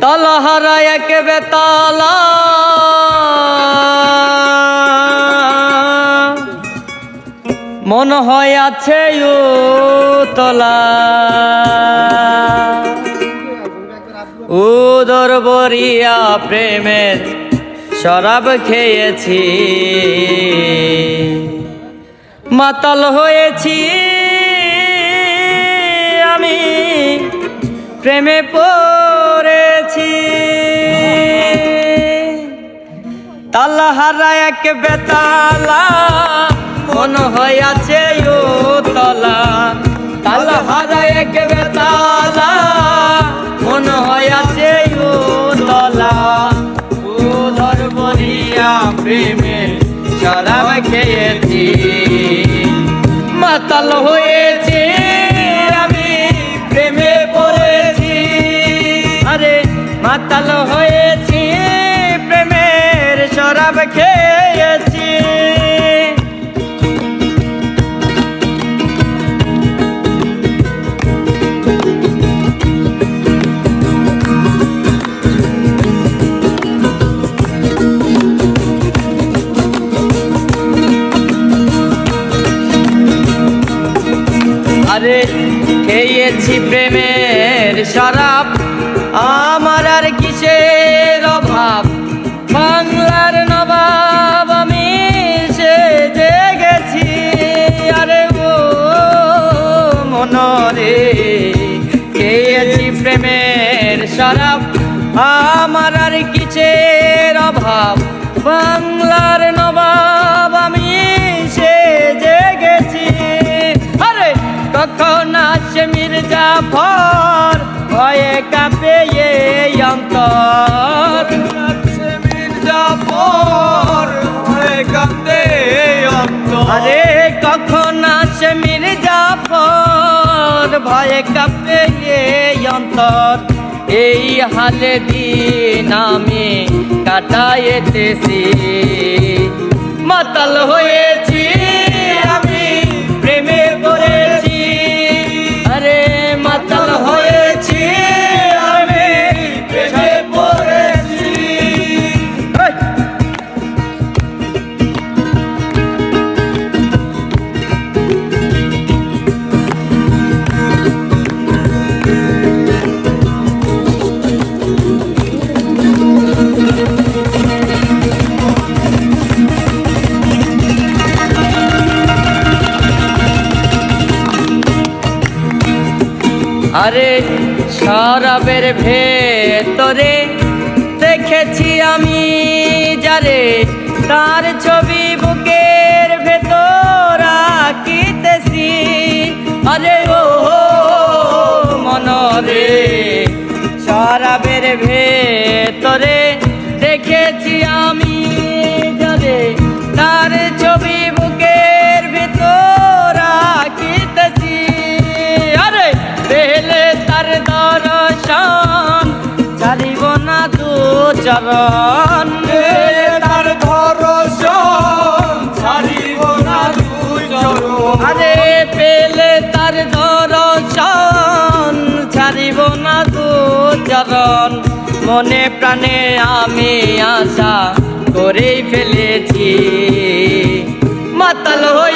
তলহারা এক বেতালা মন হয় আছে তলা উদর বরিয়া প্রেমের শরাব খেয়েছি মাতাল হয়েছি আমি প্রেমে পড়েছি তালহারা এক বেতালা মন হইয়াছে ও তলা তালহারা এক বেতালা মন হইয়াছে ও তলা উদর বরিয়া প্রেমের শরাব খেয়েছি মাতাল হয়েছি আমি প্রেমে পড়েছি আরে মাতাল হয়েছি প্রেমের শরাব খেয়েছি আরে খেয়েছি প্রেমের শরাব আমার আর কিসের অভাব বাংলার নবাব আমি সেজে গেছি আরে ও মনরে খেয়েছি প্রেমের শরাব আমার আর কিসের অভাব বাংলার নবাব আমি সেজে গেছি আরে কখন আসে মির্জাফর ভয়ে কাঁপে এই অন্তর মির্জাফর ভয়ে কাঁপে অন্তর আরে কখন আসে মির্জাফর ভয়ে কাঁপে এই অন্তর এই হালে দিন আমি কাটাইতেছি মাতাল হয়েছি আমি প্রেমে পড়েছি আরে মাতাল হয়েছি আমি প্রেমে পড়েছি আরে শরাবের ভেতরে দেখেছি আমি যারে তার ছবি বুকের ভেতর আঁকিতেছি আরে ও মনরে শরাবের ভেতরে দেখেছি আমি যারে তার ছবি বুকের ভেতর আঁকিতেছি আরে পেলে তার দর্শন ছাড়িব না দু চরণ তার দর্শন ছাড়িব না দু চরণ আরে পেলে তার দর্শন ছাড়িব না দু চরণ মনে প্রাণে আমি আশা করেই ফেলেছি মাতাল হয়ে